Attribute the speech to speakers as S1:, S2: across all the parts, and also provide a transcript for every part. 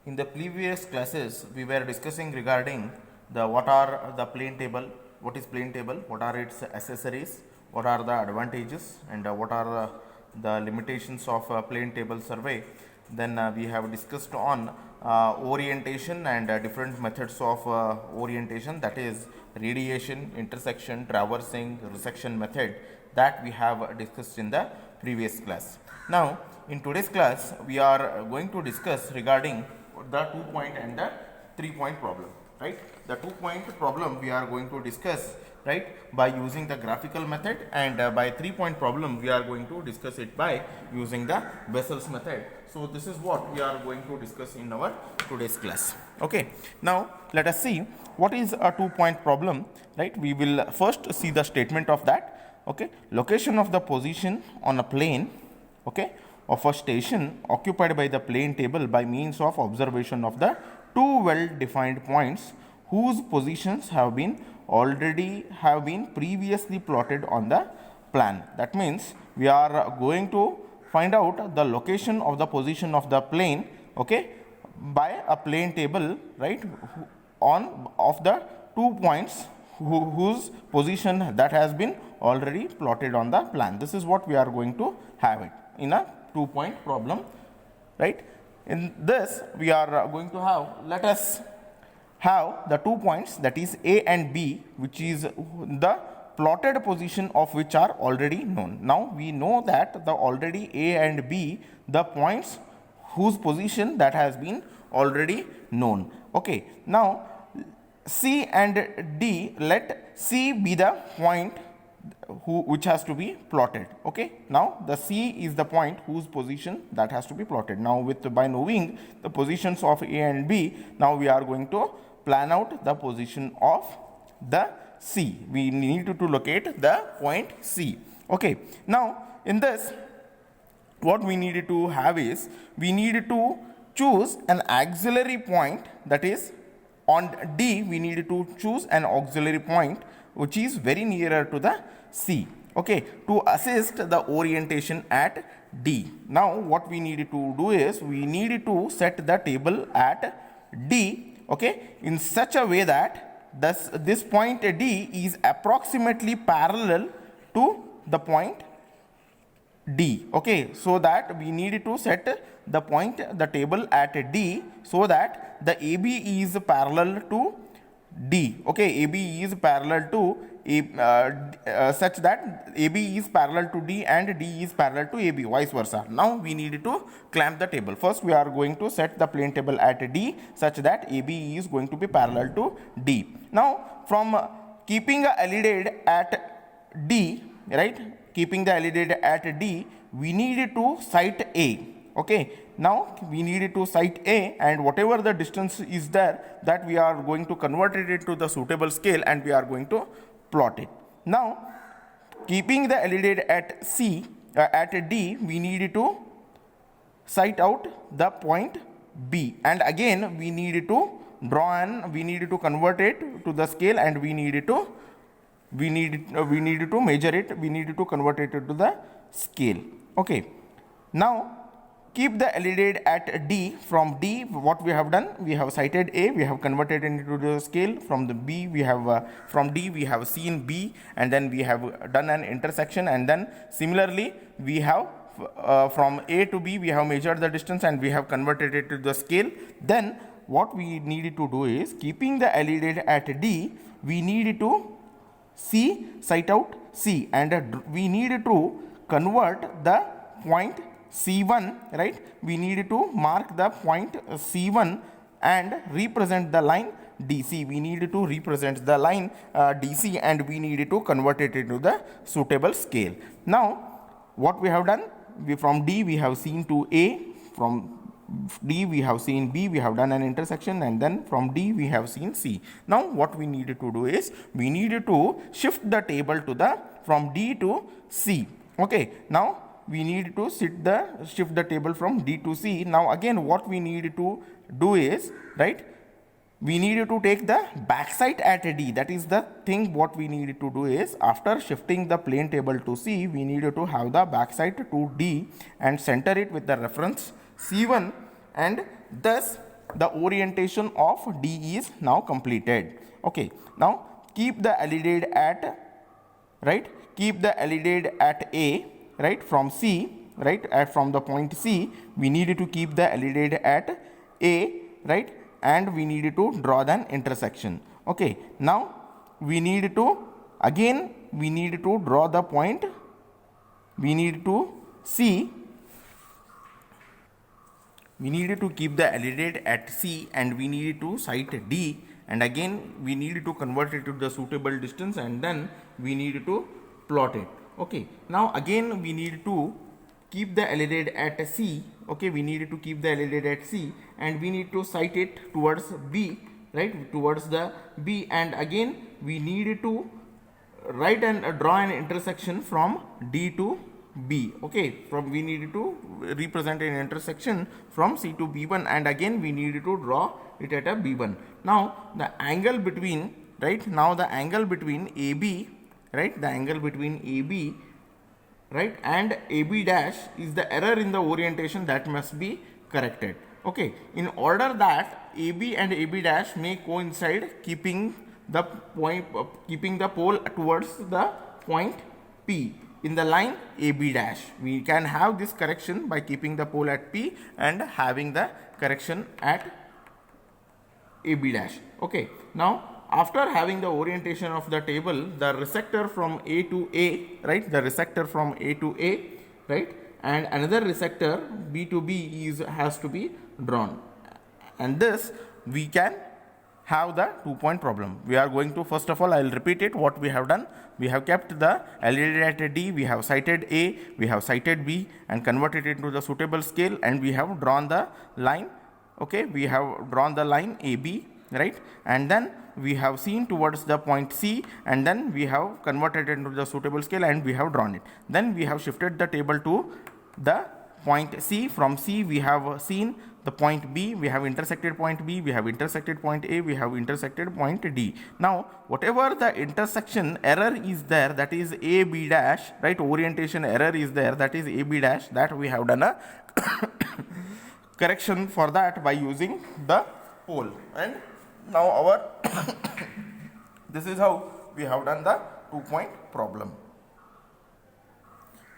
S1: In the previous classes, we were discussing regarding the what are the plane table, what is plane table, what are its accessories, what are the advantages, and what are the limitations of plane table survey. Then we have discussed on orientation and different methods of orientation, that is radiation, intersection, traversing, resection method, that we have discussed in the previous class. Now, in today's class, we are going to discuss regarding the 2-point and the 3-point problem, right? The 2-point problem we are going to discuss, right, by using the graphical method, and by 3-point problem we are going to discuss it by using the Bessel's method. So this is what we are going to discuss in our today's class. Okay, now let us see what is a 2-point problem, right? We will first see the statement of that. Okay, location of the position on a plane, okay, of a station occupied by the plane table by means of observation of the two well defined points whose positions have been previously plotted on the plan. That means we are going to find out the location of the position of the plane, okay, by a plane table, right, on of the 2 points whose position that has been already plotted on the plan. This is what we are going to have it in a 2-point problem, right? In this we are going to have, let us have the 2 points, that is A and B, which is the plotted position of which are already known. Now we know that the already A and B, the points whose position that has been already known. Okay, now C and D, let C be the point which has to be plotted. Okay, now the C is the point whose position that has to be plotted. Now by knowing the positions of A and B, now we are going to plan out the position of the C. We need to locate the point C. Okay, now in this what we needed to have is, we needed to choose an auxiliary point, that is on D we needed to choose an auxiliary point which is very nearer to the C, okay, to assist the orientation at D. Now what we needed to do is, we needed to set the table at D, okay, in such a way that this point D is approximately parallel to the point D. Okay, so that we need to set the table at D so that the AB is parallel to D. Okay, AB is parallel to such that AB is parallel to D and D is parallel to AB, vice versa. Now we need to clamp the table. First we are going to set the plane table at D such that AB is going to be parallel to D. Now from keeping a LED at D, right, keeping the LED at D, we need to sight A. Okay, now we need to sight A, and whatever the distance is there, that we are going to convert it into the suitable scale and we are going to plot it. Now keeping the LED at C at D, we need to sight out the point B, and again we need to draw and we need to convert it to the scale, and we need to measure it, we need to convert it to the scale. Okay, now keep the LED at D. From D, what we have done, we have sighted A, we have converted it into the scale. From the B, we have from D we have seen B, and then we have done an intersection, and then similarly we have from A to B we have measured the distance and we have converted it to the scale. Then what we needed to do is, keeping the LED at D, we need to sight out C, and we need to convert the point C1, right? We need to mark the point C1 and represent the line DC. We need to represent the line DC, and we need to convert it into the suitable scale. Now what we have done, from D we have seen to A, from D we have seen B, we have done an intersection, and then from D we have seen C. Now what we needed to do is, we needed to shift the table to from D to C. Okay, now we need to shift the table from D to C. Now again what we need to do is, right, we need to take the backside at D. That is the thing what we need to do is, after shifting the plane table to C, we need to have the backside to D and center it with the reference C1, and thus the orientation of D is now completed. Okay, now keep the LED at, right, keep the LED at A, right, from C, right, from the point C, we need to keep the LED at A, right, and we need to draw an intersection. Okay, now we need to, again we need to draw the point, we need to see, we need to keep the LED at C and we need to sight D, and again we need to convert it to the suitable distance and then we need to plot it. Okay, now again we need to keep the LED at C. Okay, we need to keep the LED at C and we need to sight it towards B, right, towards the B, and again we need to write and draw an intersection from D to B. Okay, from we need to represent an intersection from C to B1 and again we need to draw it at a B1. Now the angle between, right, now the angle between AB, right, the angle between AB, right, and AB dash is the error in the orientation that must be corrected. Okay, in order that AB and AB dash may coincide, keeping the point, keeping the pole towards the point P in the line AB dash. We can have this correction by keeping the pole at P and having the correction at AB dash. Okay, now after having the orientation of the table, the resector from A to A, right, the resector from A to A, right, and another resector B to B has to be drawn, and this we can have the 2-point problem. We are going to, first of all, I will repeat it what we have done. We have kept the LED at D, we have sighted A, we have sighted B and converted it into the suitable scale, and we have drawn the line. Okay, we have drawn the line AB, right, and then we have seen towards the point C and then we have converted it into the suitable scale and we have drawn it. Then we have shifted the table to the point C. From C we have seen the point B, we have intersected point B, we have intersected point A, we have intersected point D. Now whatever the intersection error is there, that is AB dash, right, orientation error is there, that is AB dash, that we have done a correction for that by using the pole. And now our this is how we have done the 2-point problem.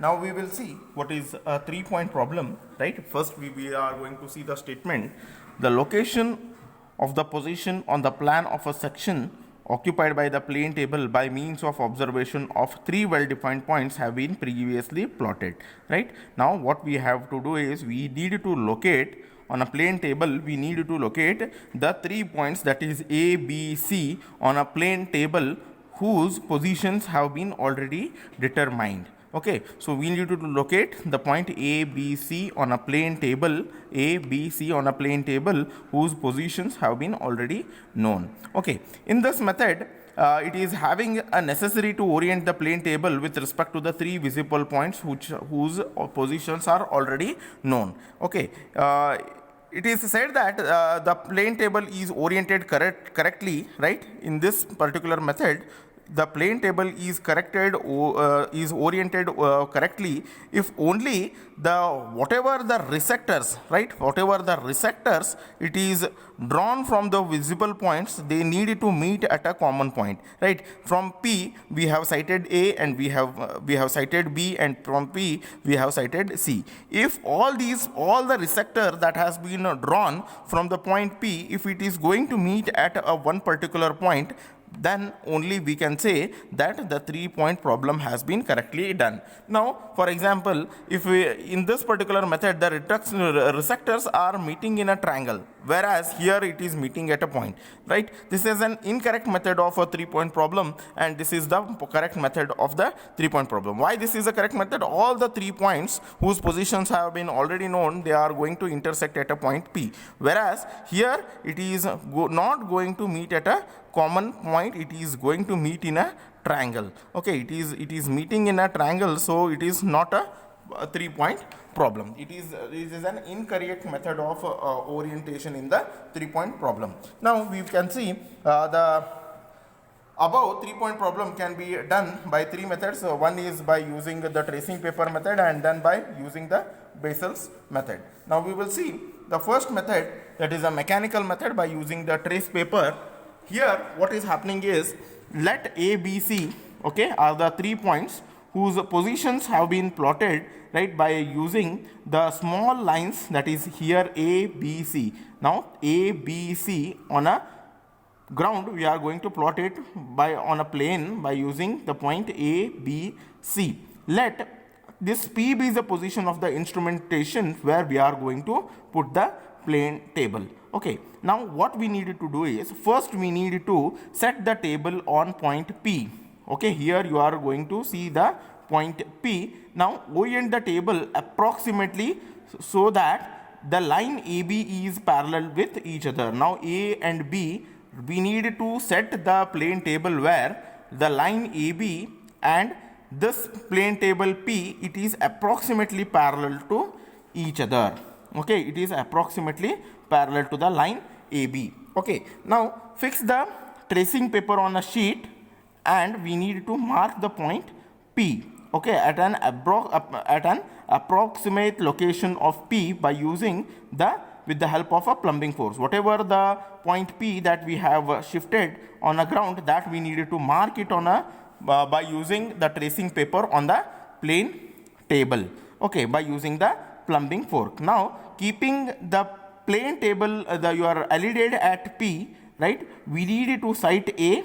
S1: Now we will see what is a 3-point problem, right. First we are going to see the statement: the location of the position on the plan of a section occupied by the plane table by means of observation of 3 well-defined points have been previously plotted, right. Now what we have to do is we need to locate on a plane table, we need to locate the 3 points, that is A, B, C, on a plane table whose positions have been already determined. Okay, so we need to locate the point A, B, C on a plane table, A, B, C on a plane table whose positions have been already known. Okay, in this method, it is having a necessary to orient the plane table with respect to the 3 visible points whose positions are already known. Okay, it is said that the plane table is oriented correctly, right. In this particular method, the plane table is oriented correctly if only the whatever the resectors, right, whatever the resectors it is drawn from the visible points, they need to meet at a common point, right. From P we have sighted A and we have sighted B, and from P we have sighted C. If all the resector that has been drawn from the point P, if it is going to meet at a one particular point, then only we can say that the 3-point problem has been correctly done. Now, for example, if we, in this particular method, the resectors are meeting in a triangle, whereas here it is meeting at a point, right. This is an incorrect method of a 3-point problem, and this is the correct method of the 3-point problem. Why this is the correct method? All the 3 points whose positions have been already known, they are going to intersect at a point P, whereas here it is not going to meet at a common point, it is going to meet in a triangle. Okay, it is meeting in a triangle, so it is not a 3-point problem. It is an incorrect method of orientation in the 3-point problem. Now we can see the above 3-point problem can be done by 3 methods. One is by using the tracing paper method, and then by using the Bessel's method. Now we will see the first method, that is a mechanical method by using the trace paper. Here what is happening is, let A, B, C, okay, are the 3 points whose positions have been plotted, right, by using the small lines, that is here A, B, C. Now A, B, C on a ground, we are going to plot it by on a plane by using the point A, B, C. Let this P be the position of the instrumentation where we are going to put the plane table. Okay, now what we need to do is, first we need to set the table on point P. Okay, here you are going to see the point P. Now orient the table approximately so that the line AB is parallel with each other. Now A and B, we need to set the plane table where the line AB and this plane table P, it is approximately parallel to each other. Okay, it is approximately parallel to the line AB. Okay, now fix the tracing paper on a sheet and we need to mark the point P, okay, at an approximate location of P by using with the help of a plumbing force. Whatever the point P that we have shifted on a ground, that we needed to mark it on a by using the tracing paper on the plane table, okay, by using the plumbing fork. Now keeping the plane table your LED at P, right, we need to sight A,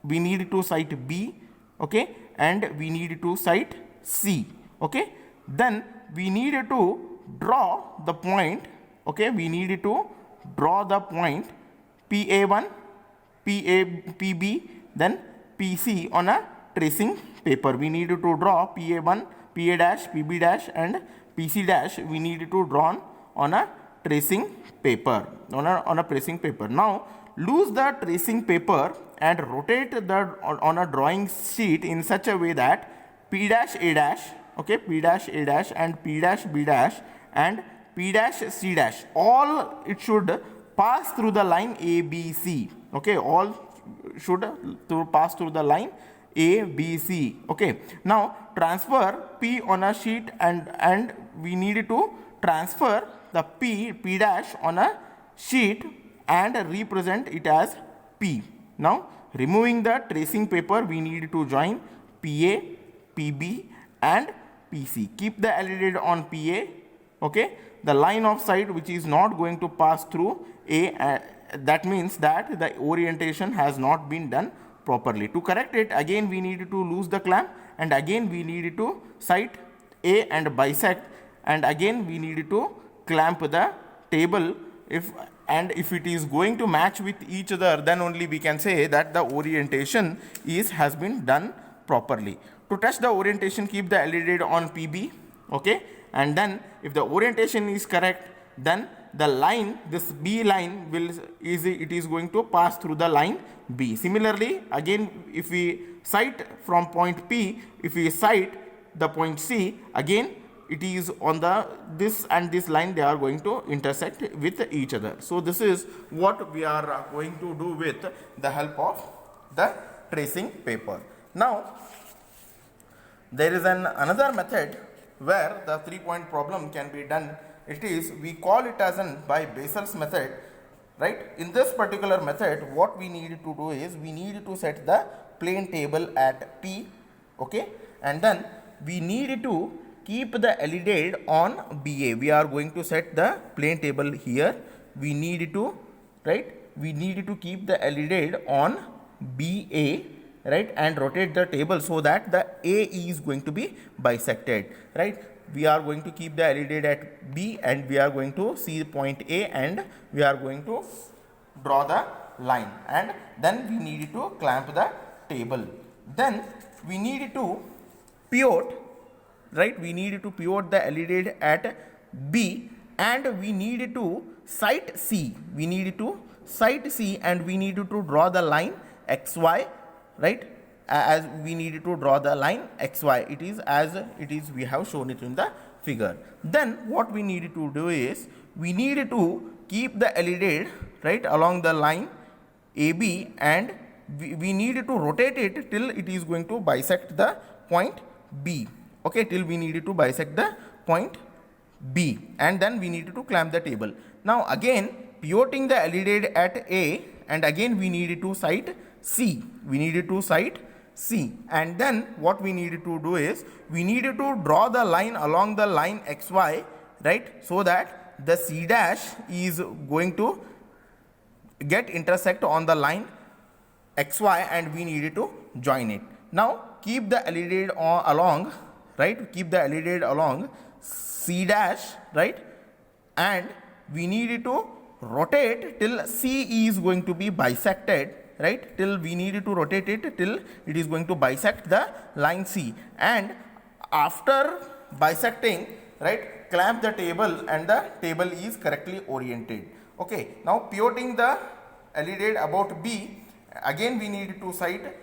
S1: we need to sight B, okay, and we need to sight C. Okay, then we need to draw the point, okay, we need to draw the point PA1, PB, then PC on a tracing paper. We need to draw PA1, PA dash, PB dash and PC dash, we need to draw on a tracing paper, on a tracing paper. Now loose the tracing paper and rotate the on a drawing sheet in such a way that P dash A dash, okay, P dash A dash and P dash B dash and P dash C dash, all it should pass through the line ABC. Okay, all should pass through the line ABC. Okay, now transfer P on a sheet and we need to transfer the P dash on a sheet and represent it as P. Now removing the tracing paper, we need to join PA, PB and PC. Keep the LED on PA, okay, the line of sight which is not going to pass through A, that means that the orientation has not been done properly. To correct it, again we need to loose the clamp and again we need to sight A and bisect, and again we need to clamp the table. If it is going to match with each other, then only we can say that the orientation has been done properly. To test the orientation, keep the LED on PB, okay, and then if the orientation is correct, then the line, this B line it is going to pass through the line B. Similarly, again if we sight from point P, if we sight the point C, again it is on this and this line, they are going to intersect with each other. So this is what we are going to do with the help of the tracing paper. Now there is another method where the 3-point problem can be done. It is, we call it as by Bessel's method, right? In this particular method, what we need to do is, we need to set the plane table at P, okay, and then we need to keep the LED on BA. We are going to set the plane table here. We need to, right, we need to keep the LED on BA, right, and rotate the table so that the A is going to be bisected, right. We are going to keep the LED at B and we are going to see point A and we are going to draw the line, and then we need to clamp the table. Then we need to pivot, right, we need to pivot the LED at B and we need to sight C. We need to sight C and we need to draw the line XY, right, as we need to draw the line XY. It is as it is, we have shown it in the figure. Then what we need to do is, we need to keep the LED, right, along the line AB and we need to rotate it till it is going to bisect the point B, okay, till we need to bisect the point B, and then we need to clamp the table. Now again pivoting the LED at A, and again we need to site C. We need to site C, and then what we need to do is we need to draw the line along the line XY, right, so that the C dash is going to get intersect on the line XY and we need to join it. Now keep the LED along, right, keep the LED along C dash, right, and we need to rotate till C is going to be bisected, right, till we need to rotate it till it is going to bisect the line C, and after bisecting, right, clamp the table and the table is correctly oriented. Okay, now pivoting the LED about B, again we need to site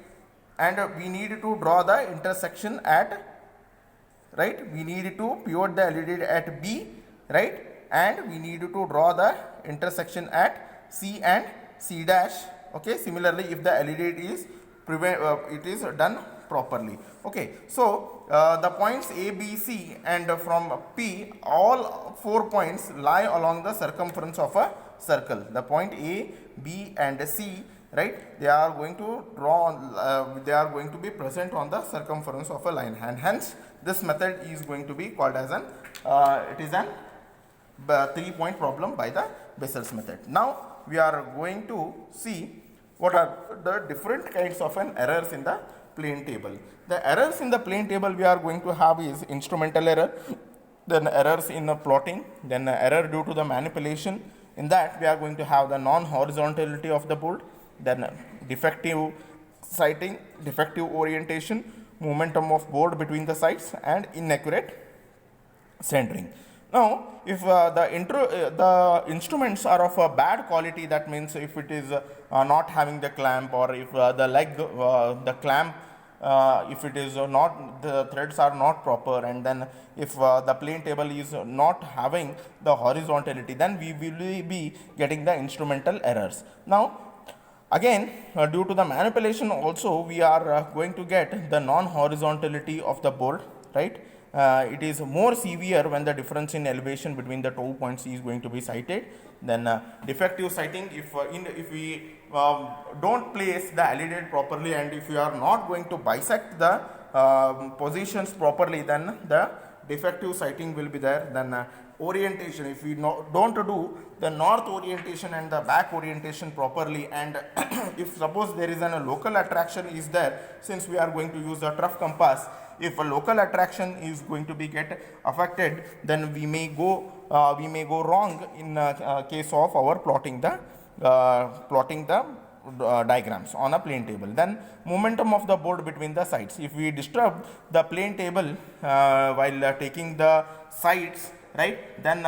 S1: and we need to draw the intersection at, right, we need to pivot the LED at B, right, and we need to draw the intersection at C and C dash. Okay, similarly if the LED is it is done properly. Okay, so the points A, B, C and from P, all 4 points lie along the circumference of a circle. The point A, B and C, right, they are going to draw they are going to be present on the circumference of a line, and hence this method is going to be called as an it is an 3-point problem by the Bessel's method. Now we are going to see what are the different kinds of an errors in the plane table. The errors in the plane table we are going to have is instrumental error, then errors in the plotting, then error due to the manipulation. In that we are going to have the non-horizontality of the board, then defective sighting, defective orientation, momentum of board between the sides and inaccurate centering. Now if the instruments are of a bad quality, that means if it is not having the clamp, or if the leg the clamp if it is not, the threads are not proper, and then if the plane table is not having the horizontality, then we will be getting the instrumental errors. Now again due to the manipulation also we are going to get the non-horizontality of the board, right. It is more severe when the difference in elevation between the 2 points is going to be cited. Then defective sighting, if we don't place the LED properly and if we are not going to bisect the positions properly, then the defective sighting will be there. Then orientation, if we don't do the north orientation and the back orientation properly, and if suppose there is a local attraction is there, since we are going to use the trough compass, if a local attraction is going to be get affected, then we may go wrong in case of our plotting the diagrams on a plane table. Then momentum of the board between the sides, if we disturb the plane table while taking the sides, right, then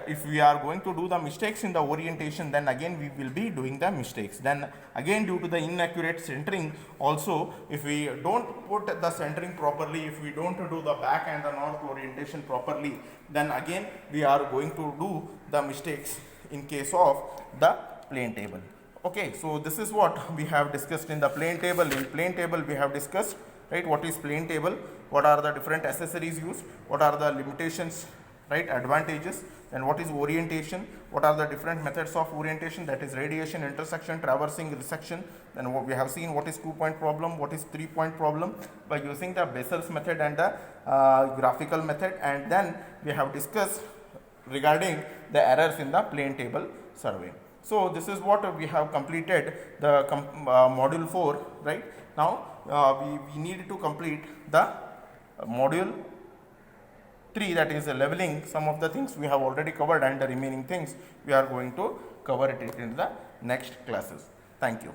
S1: if we are going to do the mistakes in the orientation, then again we will be doing the mistakes. Then again due to the inaccurate centering also, if we don't put the centering properly, if we don't do the back and the north orientation properly, then again we are going to do the mistakes in case of the plane table. Okay, so this is what we have discussed in the plane table. In plane table we have discussed, right, what is plane table, what are the different accessories used, what are the limitations, right, advantages, and what is orientation, what are the different methods of orientation, that is radiation, intersection, traversing, resection. Then what we have seen what is 2-point problem, what is 3-point problem by using the Bessel's method and the graphical method, and then we have discussed regarding the errors in the plane table survey. So this is what we have completed the module 4, right. Now we need to complete the module 3, that is leveling. Some of the things we have already covered, and the remaining things we are going to cover it in the next classes. Thank you.